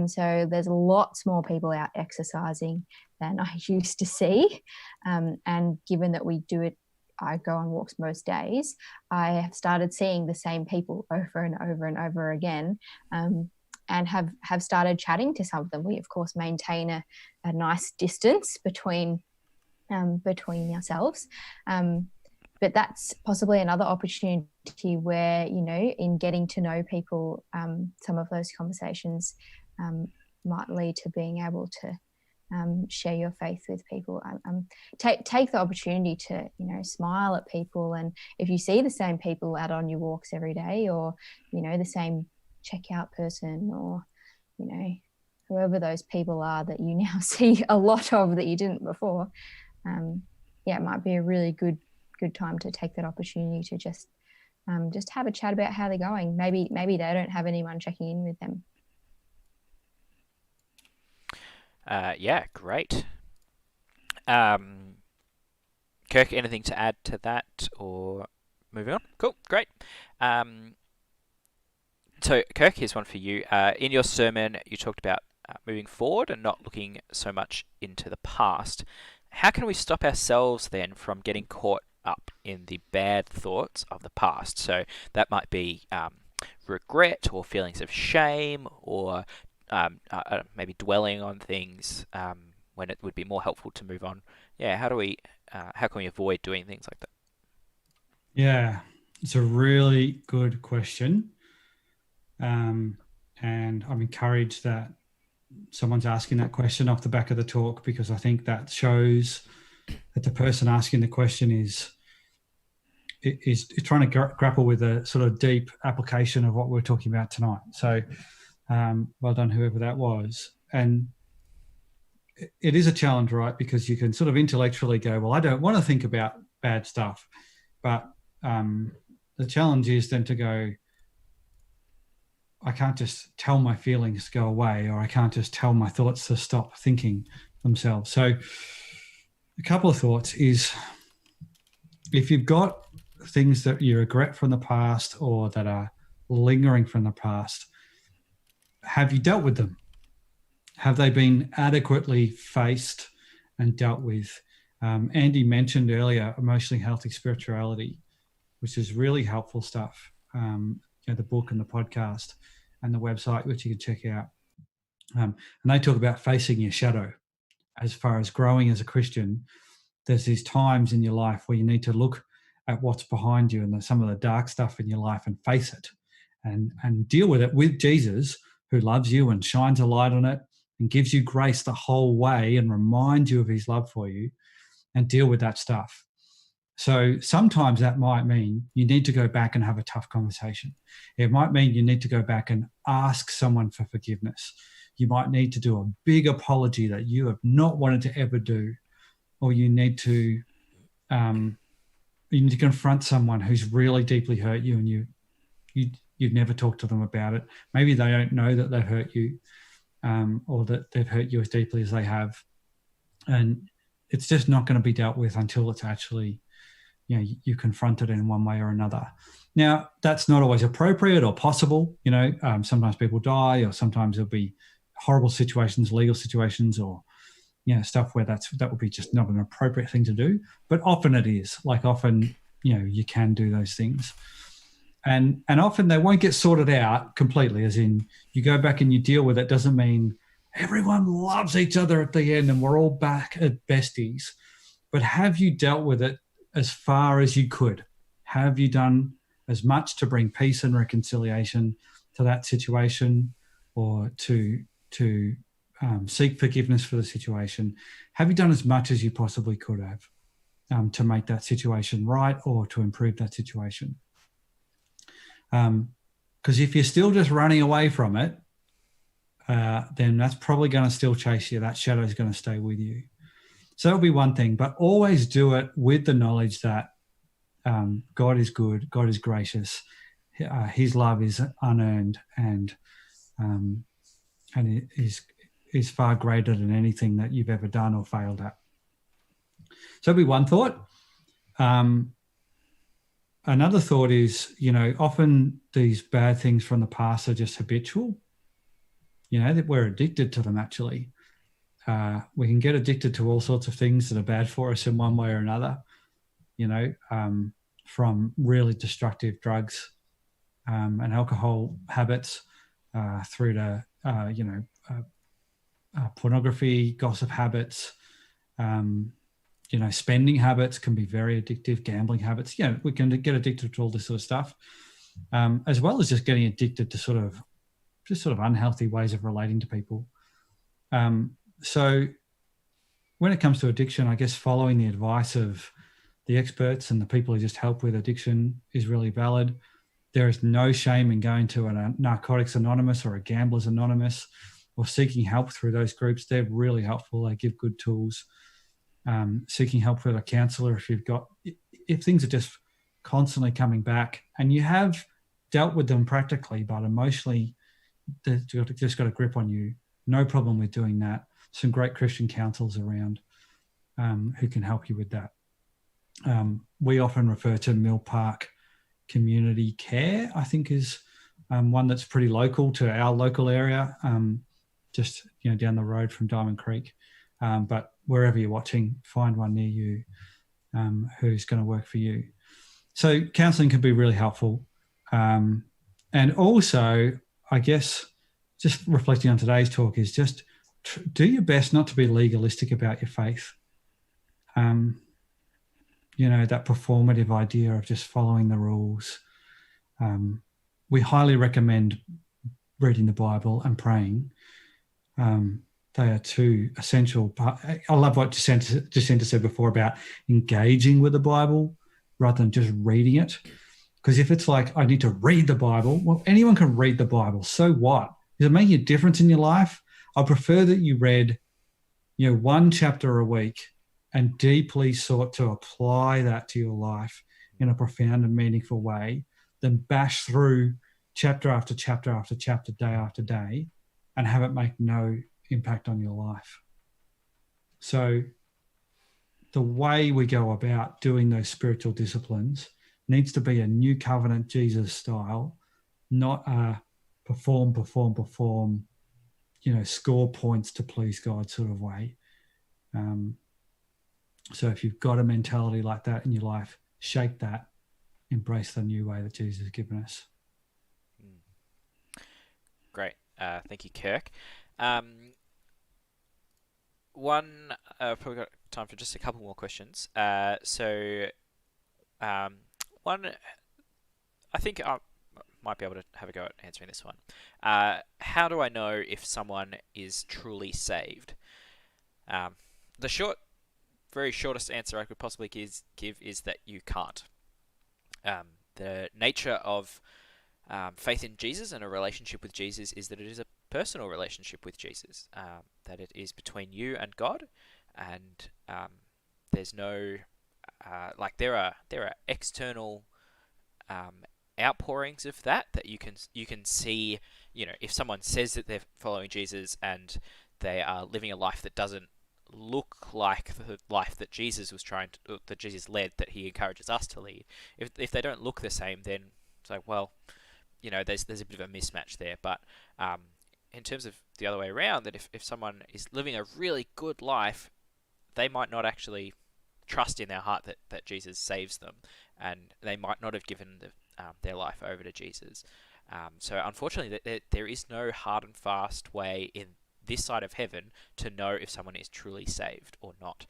So there's lots more people out exercising than I used to see. And given that we do it, I go on walks most days, I have started seeing the same people over and over and over again, and have started chatting to some of them. We, of course, maintain a nice distance between ourselves. But that's possibly another opportunity where, in getting to know people, some of those conversations might lead to being able to share your faith with people. Take the opportunity to, smile at people. And if you see the same people out on your walks every day, or, the same checkout person, or, whoever those people are that you now see a lot of that you didn't before, it might be a really good time to take that opportunity to just have a chat about how they're going. Maybe they don't have anyone checking in with them. Great. Kirk, anything to add to that, or moving on? Cool, great. So, Kirk, here's one for you. In your sermon, you talked about moving forward and not looking so much into the past. How can we stop ourselves then from getting caught up in the bad thoughts of the past? So that might be regret or feelings of shame, or maybe dwelling on things when it would be more helpful to move on. How can we avoid doing things like that? Yeah, It's a really good question. And I'm encouraged that someone's asking that question off the back of the talk, because I think that shows that the person asking the question is trying to grapple with a sort of deep application of what we're talking about tonight. So well done, whoever that was. And it is a challenge, right? Because you can sort of intellectually go, well, I don't want to think about bad stuff. But the challenge is then to go, I can't just tell my feelings to go away, or I can't just tell my thoughts to stop thinking themselves. So a couple of thoughts is, if you've got things that you regret from the past or that are lingering from the past, have you dealt with them? Have they been adequately faced and dealt with? Andy mentioned earlier emotionally healthy spirituality, which is really helpful stuff. The book and the podcast and the website, which you can check out. And they talk about facing your shadow. As far as growing as a Christian, there's these times in your life where you need to look at what's behind you and some of the dark stuff in your life and face it and deal with it with Jesus, who loves you and shines a light on it and gives you grace the whole way and reminds you of his love for you, and deal with that stuff. So sometimes that might mean you need to go back and have a tough conversation. It might mean you need to go back and ask someone for forgiveness. You might need to do a big apology that you have not wanted to ever do, or you need to confront someone who's really deeply hurt you, and you've never talked to them about it. Maybe they don't know that they've hurt you, or that they've hurt you as deeply as they have, and it's just not going to be dealt with until it's actually, you confront it in one way or another. Now, that's not always appropriate or possible. Sometimes people die, or sometimes there'll be horrible situations, legal situations, or stuff where that would be just not an appropriate thing to do. But often it is. Like, often, you can do those things. And often they won't get sorted out completely, as in you go back and you deal with it. Doesn't mean everyone loves each other at the end and we're all back at besties. But have you dealt with it as far as you could? Have you done as much to bring peace and reconciliation to that situation, or to seek forgiveness for the situation? Have you done as much as you possibly could have to make that situation right, or to improve that situation? Because if you're still just running away from it, then that's probably going to still chase you. That shadow is going to stay with you. So that'll be one thing, but always do it with the knowledge that God is good, God is gracious, his love is unearned, and it is far greater than anything that you've ever done or failed at. So that'll be one thought. Another thought is, often these bad things from the past are just habitual. That we're addicted to them, actually. We can get addicted to all sorts of things that are bad for us in one way or another, from really destructive drugs and alcohol habits through to, pornography, gossip habits, spending habits can be very addictive, gambling habits. We can get addicted to all this sort of stuff, as well as just getting addicted to sort of unhealthy ways of relating to people. So when it comes to addiction, I guess following the advice of the experts and the people who just help with addiction is really valid. There is no shame in going to a Narcotics Anonymous or a Gamblers Anonymous, or seeking help through those groups. They're really helpful. They give good tools. Seeking help with a counsellor if things are just constantly coming back and you have dealt with them practically, but emotionally they've just got a grip on you. No problem with doing that. Some great Christian counsellors around who can help you with that. We often refer to Mill Park Community Care, I think is one that's pretty local to our local area, just down the road from Diamond Creek. But wherever you're watching, find one near you who's going to work for you. So counselling can be really helpful. And also, I guess, just reflecting on today's talk is just do your best not to be legalistic about your faith. that performative idea of just following the rules. We highly recommend reading the Bible and praying. They are two essential parts. I love what Jacinta said before about engaging with the Bible rather than just reading it. Because if it's like, I need to read the Bible, well, anyone can read the Bible. So what? Does it make a difference in your life? I prefer that you read, one chapter a week and deeply sought to apply that to your life in a profound and meaningful way than bash through chapter after chapter after chapter, day after day, and have it make no impact on your life. So the way we go about doing those spiritual disciplines needs to be a new covenant Jesus style, not a perform, score points to please God sort of way. So if you've got a mentality like that in your life, shake that, embrace the new way that Jesus has given us. Great. Thank you, Kirk. Probably got time for just a couple more questions. One, I think I might be able to have a go at answering this one. How do I know if someone is truly saved? The very shortest answer I could possibly give is that you can't. The nature of faith in Jesus and a relationship with Jesus is that it is a personal relationship with Jesus, that it is between you and God, and there's no there are external outpourings of that you can see. If someone says that they're following Jesus and they are living a life that doesn't look like the life that Jesus was that Jesus led, that he encourages us to lead. If they don't look the same, then it's like, well, there's a bit of a mismatch there. But in terms of the other way around, that if someone is living a really good life, they might not actually trust in their heart that Jesus saves them, and they might not have given their life over to Jesus. So unfortunately, there is no hard and fast way in this side of heaven to know if someone is truly saved or not.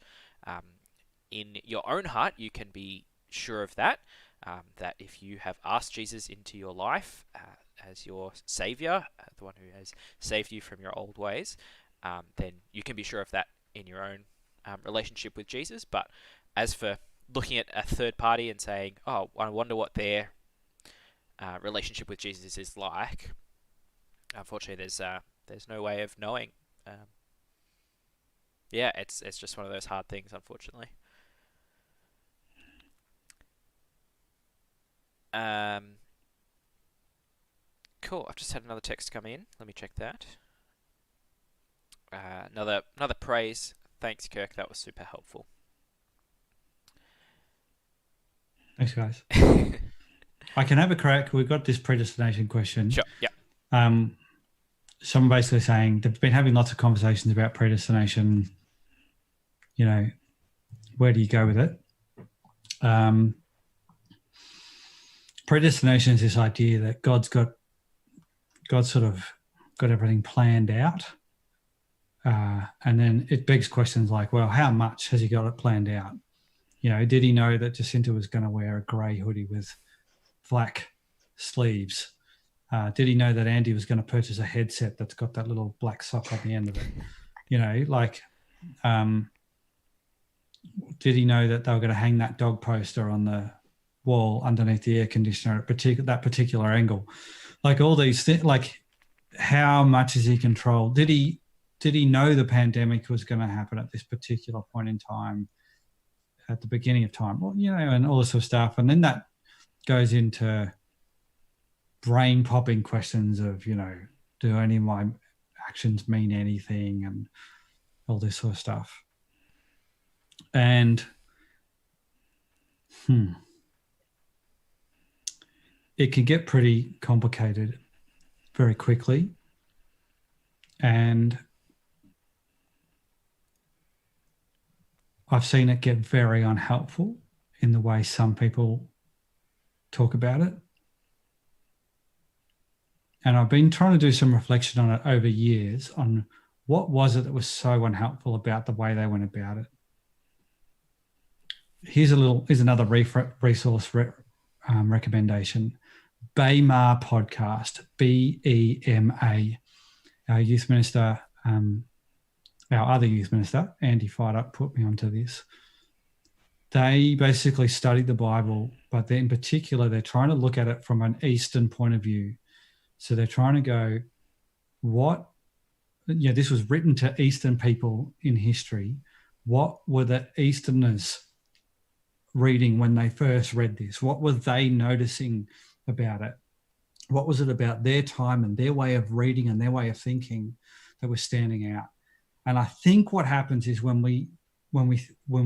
In your own heart, you can be sure of that, that if you have asked Jesus into your life as your Saviour, the one who has saved you from your old ways, then you can be sure of that in your own relationship with Jesus. But as for looking at a third party and saying, oh, I wonder what their relationship with Jesus is like, unfortunately, there's no way of knowing. It's just one of those hard things, unfortunately. Cool. I've just had another text come in. Let me check that. Another praise. Thanks, Kirk. That was super helpful. Thanks, guys. I can have a crack. We've got this predestination question. Sure. Yeah. Someone basically saying they've been having lots of conversations about predestination. Where do you go with it? Predestination is this idea that God sort of got everything planned out. And then it begs questions like, well, how much has he got it planned out? Did he know that Jacinta was going to wear a grey hoodie with black sleeves? Did he know that Andy was going to purchase a headset that's got that little black sock on the end of it? Did he know that they were going to hang that dog poster on the wall underneath the air conditioner at that particular angle? Like all these things, like how much is he controlled? Did he know the pandemic was going to happen at this particular point in time, at the beginning of time? Well, and all this sort of stuff. And then that goes into brain popping questions of, do any of my actions mean anything, and all this sort of stuff. And it can get pretty complicated very quickly. And I've seen it get very unhelpful in the way some people talk about it. And I've been trying to do some reflection on it over years on what was it that was so unhelpful about the way they went about it. here's another resource recommendation. BEMA podcast, BEMA. Our youth minister, our other youth minister, Andy Fired Up, put me onto this. They basically studied the Bible, but in particular, they're trying to look at it from an Eastern point of view. So they're trying to go, this was written to Eastern people in history. What were the Easterners reading when they first read this? What were they noticing about it? What was it about their time and their way of reading and their way of thinking that was standing out? And I think what happens is when we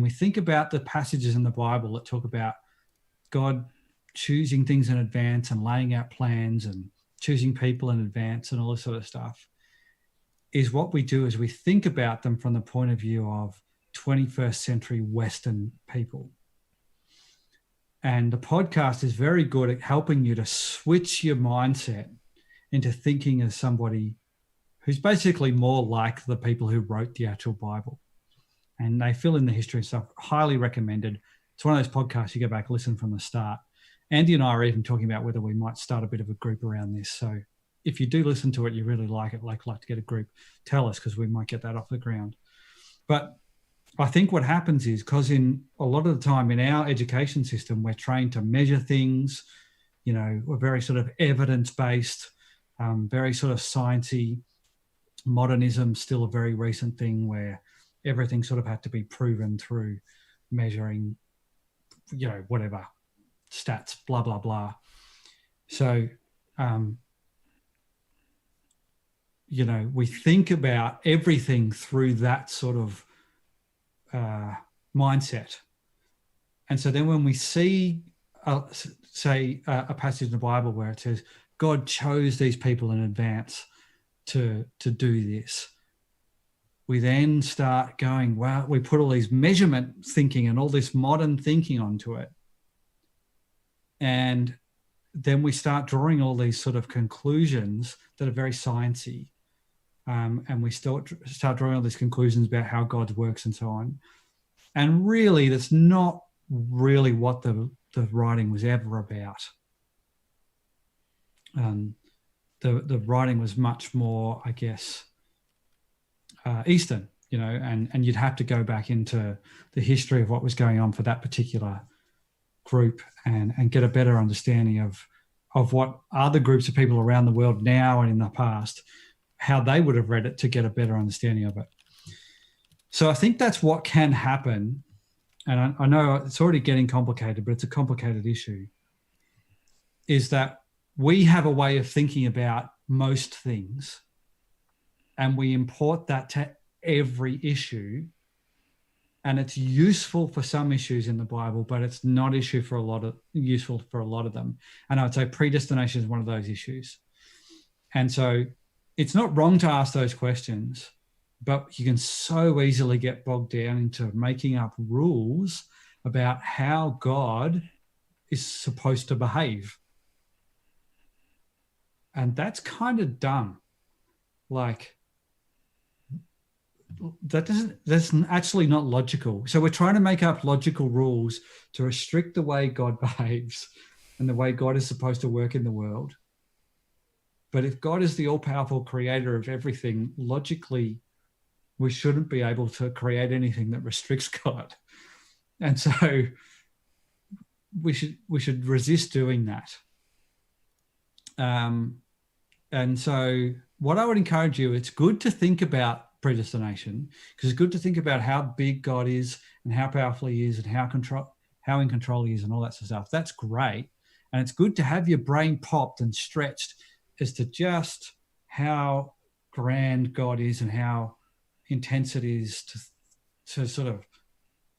think about the passages in the Bible that talk about God choosing things in advance and laying out plans and choosing people in advance and all this sort of stuff, is what we do is we think about them from the point of view of 21st century Western people. And the podcast is very good at helping you to switch your mindset into thinking as somebody who's basically more like the people who wrote the actual Bible. And they fill in the history and stuff. Highly recommended. It's one of those podcasts you go back, listen from the start. Andy and I are even talking about whether we might start a bit of a group around this. So if you do listen to it, you really like it, like to get a group, tell us, because we might get that off the ground. But I think what happens is, because in a lot of the time in our education system, we're trained to measure things, we're very sort of evidence-based, very sort of sciencey. Modernism still a very recent thing where everything sort of had to be proven through measuring, whatever, stats, blah, blah, blah. So, we think about everything through that sort of mindset. And so then when we see, say, a passage in the Bible where it says, God chose these people in advance to do this, we then start going, wow, we put all these measurement thinking and all this modern thinking onto it. And then we start drawing all these sort of conclusions that are very sciencey. And we start drawing all these conclusions about how God works and so on. And really, that's not really what the writing was ever about. The writing was much more, I guess, Eastern, and you'd have to go back into the history of what was going on for that particular group and get a better understanding of what other groups of people around the world now and in the past, how they would have read it to get a better understanding of it. So I think that's what can happen. And I know it's already getting complicated, but it's a complicated issue, is that we have a way of thinking about most things and we import that to every issue. And it's useful for some issues in the Bible, but it's not useful for a lot of them. And I would say predestination is one of those issues. And so it's not wrong to ask those questions, but you can so easily get bogged down into making up rules about how God is supposed to behave. And that's kind of dumb. Like, that's actually not logical. So we're trying to make up logical rules to restrict the way God behaves and the way God is supposed to work in the world. But if God is the all-powerful creator of everything, logically, we shouldn't be able to create anything that restricts God. And so we should resist doing that. And so what I would encourage you, it's good to think about predestination, because it's good to think about how big God is and how powerful he is and how in control he is and all that sort of stuff. That's great. And it's good to have your brain popped and stretched as to just how grand God is and how intense it is to sort of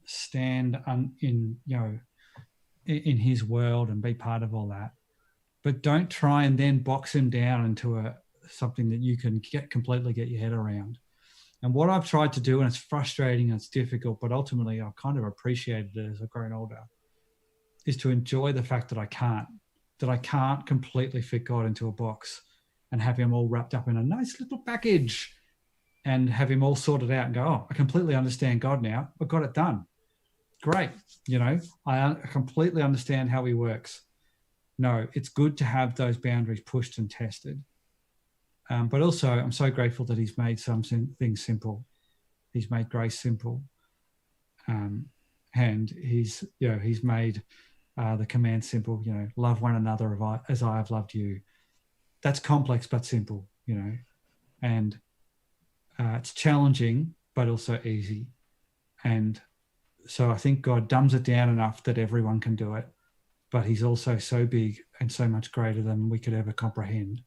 stand in his world and be part of all that. But don't try and then box him down into something that you can completely get your head around. And what I've tried to do, and it's frustrating and it's difficult, but ultimately I've kind of appreciated it as I've grown older, is to enjoy the fact that I can't completely fit God into a box and have him all wrapped up in a nice little package and have him all sorted out and go, oh, I completely understand God now. I got it done. great. You know, I completely understand how he works. No, it's good to have those boundaries pushed and tested. But also, I'm so grateful that he's made some things simple. He's made grace simple. And he's made the command simple, you know, love one another as I have loved you. That's complex but simple, you know, and it's challenging but also easy. And so I think God dumbs it down enough that everyone can do it, but he's also so big and so much greater than we could ever comprehend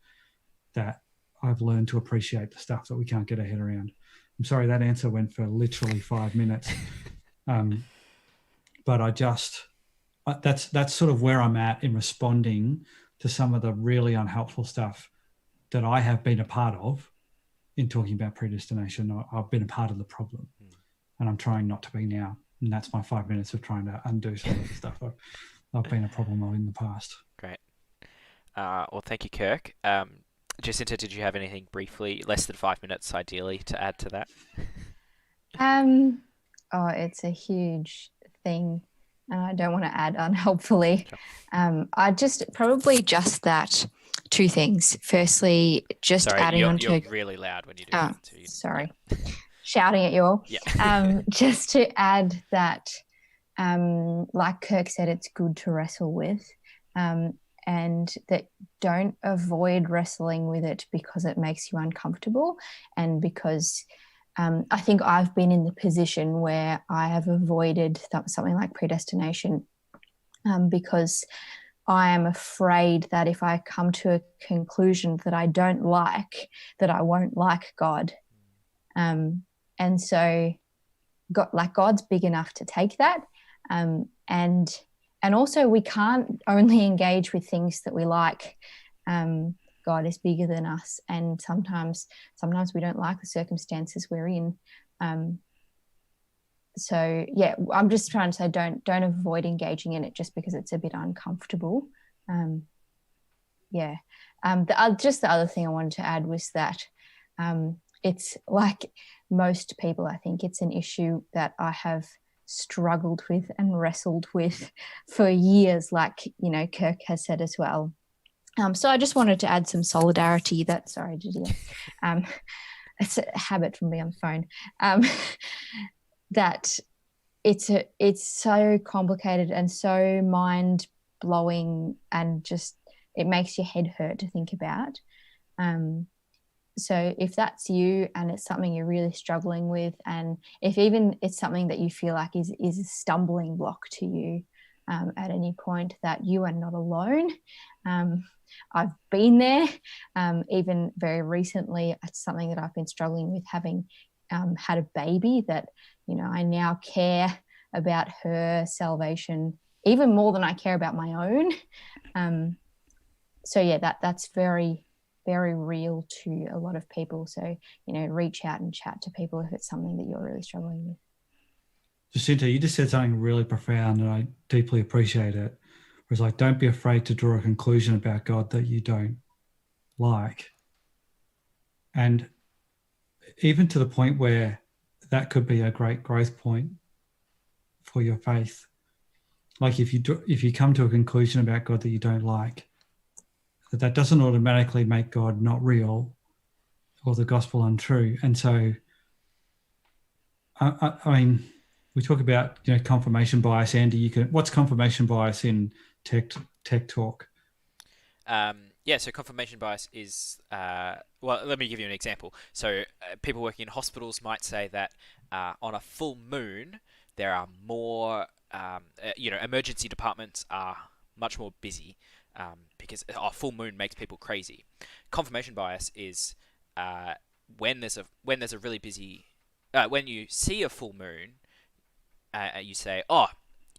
that I've learned to appreciate the stuff that we can't get our head around. I'm sorry that answer went for literally 5 minutes. But that's sort of where I'm at in responding to some of the really unhelpful stuff that I have been a part of in talking about predestination. I've been a part of the problem, and I'm trying not to be now. And that's my 5 minutes of trying to undo some of the stuff I've been a problem of in the past. Great. Well, thank you, Kirk. Jacinta, did you have anything briefly, less than 5 minutes ideally, to add to that? It's a huge thing, and I don't want to add unhelpfully. Sure. I just that two things. Firstly, adding on to... You're really loud when you do that. Too. Sorry. Shouting at you all. Yeah. Just to add that, like Kirk said, it's good to wrestle with, and that don't avoid wrestling with it because it makes you uncomfortable, and because I think I've been in the position where I have avoided something like predestination because I am afraid that if I come to a conclusion that I don't like, that I won't like God. And so God's big enough to take that. And also we can't only engage with things that we like. God is bigger than us, and sometimes we don't like the circumstances we're in. So yeah, I'm just trying to say don't avoid engaging in it just because it's a bit uncomfortable. The other thing I wanted to add was that it's like most people, I think it's an issue that I have struggled with and wrestled with for years, like, you know, Kirk has said as well. So I just wanted to add some solidarity it's a habit from me on the phone, that it's so complicated and so mind-blowing, and just it makes your head hurt to think about. So if that's you and it's something you're really struggling with, and if even it's something that you feel like is a stumbling block to you at any point, that you are not alone. I've been there. Even very recently, it's something that I've been struggling with, having had a baby, that, you know, I now care about her salvation even more than I care about my own. So yeah, that's very, very real to a lot of people. So, you know, reach out and chat to people if it's something that you're really struggling with. Jacinta, you just said something really profound, and I deeply appreciate it. It was like, don't be afraid to draw a conclusion about God that you don't like. And even to the point where that could be a great growth point for your faith. Like if you come to a conclusion about God that you don't like, that doesn't automatically make God not real or the gospel untrue. And so, I mean, we talk about, you know, confirmation bias. Andy, what's confirmation bias in tech talk? So confirmation bias is, let me give you an example. So people working in hospitals might say that on a full moon, there are more, emergency departments are much more busy because a full moon makes people crazy. Confirmation bias is when there's a really busy, when you see a full moon, you say, oh,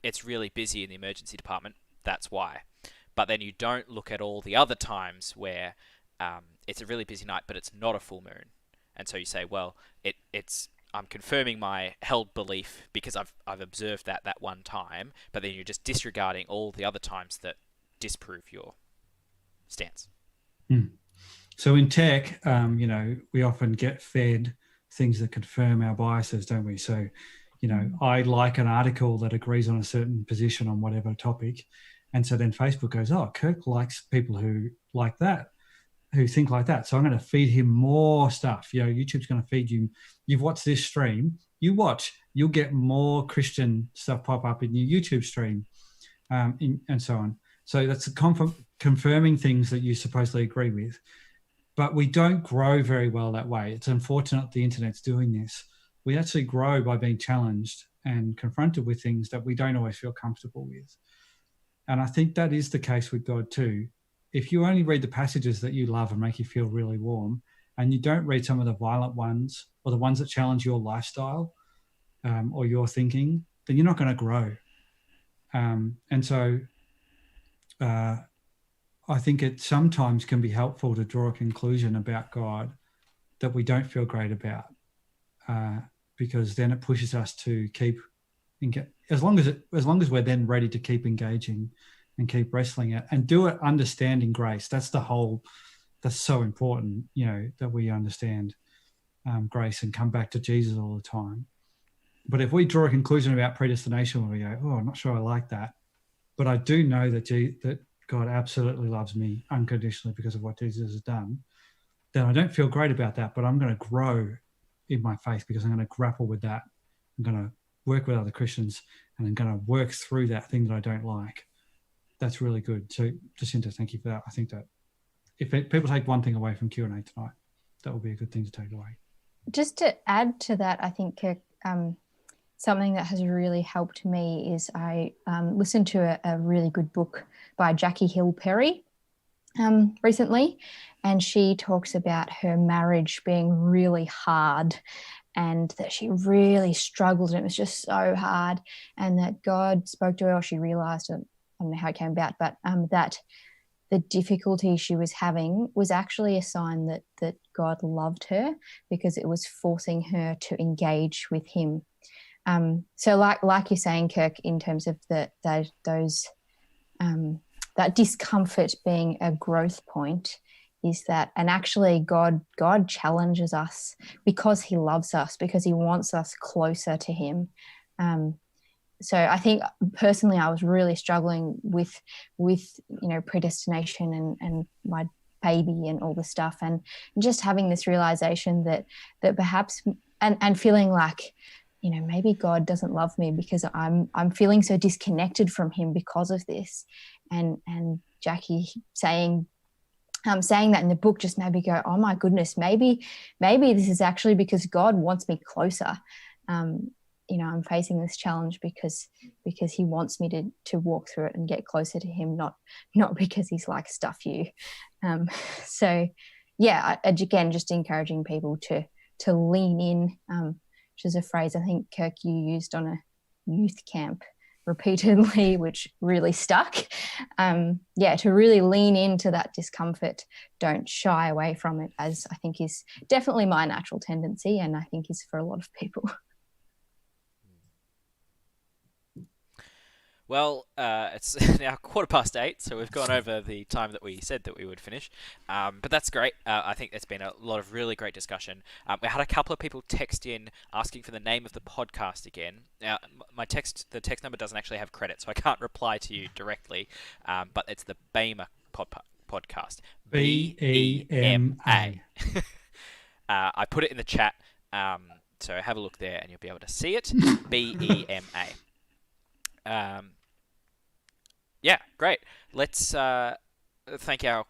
it's really busy in the emergency department, that's why. But then you don't look at all the other times where it's a really busy night, but it's not a full moon. And so you say, well, I'm confirming my held belief because I've observed that one time, but then you're just disregarding all the other times that disprove your stance. So in tech, we often get fed things that confirm our biases, don't we? So, You know, I like an article that agrees on a certain position on whatever topic. And so then Facebook goes, oh, Kirk likes people who like that, who think like that. So I'm going to feed him more stuff. You know, YouTube's going to feed you. You've watched this stream. You watch, you'll get more Christian stuff pop up in your YouTube stream, and so on. So that's confirming things that you supposedly agree with. But we don't grow very well that way. It's unfortunate the internet's doing this. We actually grow by being challenged and confronted with things that we don't always feel comfortable with. And I think that is the case with God too. If you only read the passages that you love and make you feel really warm, and you don't read some of the violent ones or the ones that challenge your lifestyle or your thinking, then you're not going to grow. And so I think it sometimes can be helpful to draw a conclusion about God that we don't feel great about, because then it pushes us to keep, as long as we're then ready to keep engaging and keep wrestling it and do it understanding grace. That's so important, you know, that we understand grace and come back to Jesus all the time. But if we draw a conclusion about predestination where we go, oh, I'm not sure I like that, but I do know that God absolutely loves me unconditionally because of what Jesus has done, then I don't feel great about that, but I'm going to grow in my faith because I'm going to grapple with that. I'm going to work with other Christians and I'm going to work through that thing that I don't like. That's really good. So Jacinta, thank you for that. I think that if people take one thing away from Q&A tonight, that will be a good thing to take away. Just to add to that, I think something that has really helped me is I listened to a really good book by Jackie Hill Perry recently, and she talks about her marriage being really hard and that she really struggled and it was just so hard, and that God spoke to her, or she realised, I don't know how it came about, but that the difficulty she was having was actually a sign that God loved her because it was forcing her to engage with him. So like you're saying, Kirk, in terms of that discomfort being a growth point, is that, and actually God challenges us because he loves us, because he wants us closer to him. So I think personally I was really struggling with predestination and my baby and all the stuff, and just having this realization that perhaps and feeling like, maybe God doesn't love me because I'm feeling so disconnected from him because of this. And Jackie saying that in the book just made me go, oh my goodness, maybe this is actually because God wants me closer. I'm facing this challenge because he wants me to walk through it and get closer to him, not because he's like, stuff you. So yeah, again, just encouraging people to lean in, which is a phrase I think, Kirk, you used on a youth camp repeatedly, which really stuck. To really lean into that discomfort. Don't shy away from it, as I think is definitely my natural tendency, and I think is for a lot of people. Well, it's now 8:15, so we've gone over the time that we said that we would finish. But that's great. I think there's been a lot of really great discussion. We had a couple of people text in asking for the name of the podcast again. Now, the text number doesn't actually have credit, so I can't reply to you directly. But it's the BEMA podcast. BEMA. I put it in the chat, so have a look there and you'll be able to see it. BEMA. Yeah, great. Let's thank our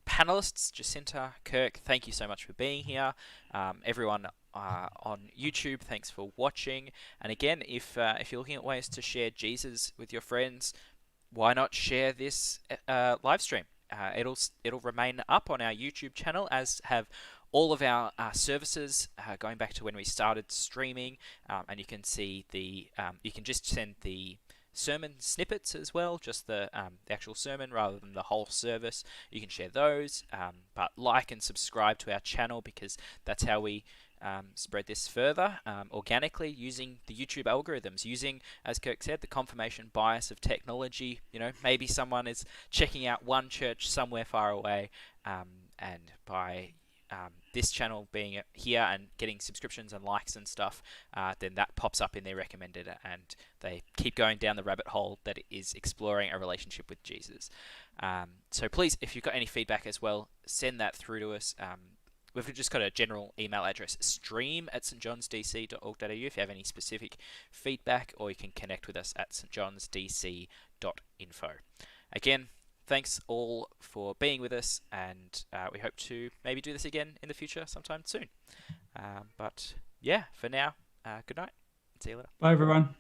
panelists, Jacinta, Kirk. Thank you so much for being here. Everyone on YouTube, thanks for watching. And again, if you're looking at ways to share Jesus with your friends, why not share this live stream? It'll remain up on our YouTube channel, as have all of our services going back to when we started streaming, and you can see you can just send the sermon snippets as well, just the actual sermon rather than the whole service. You can share those, but like and subscribe to our channel, because that's how we spread this further organically, using the YouTube algorithms, using, as Kirk said, the confirmation bias of technology. Maybe someone is checking out one church somewhere far away, and by this channel being here and getting subscriptions and likes and stuff, then that pops up in their recommended, and they keep going down the rabbit hole that is exploring a relationship with Jesus. So please, if you've got any feedback as well, send that through to us. We've just got a general email address, stream@stjohnsdc.org.au, if you have any specific feedback, or you can connect with us at stjohnsdc.info. Again, thanks all for being with us, and we hope to maybe do this again in the future sometime soon. But yeah, for now, good night. See you later. Bye, everyone.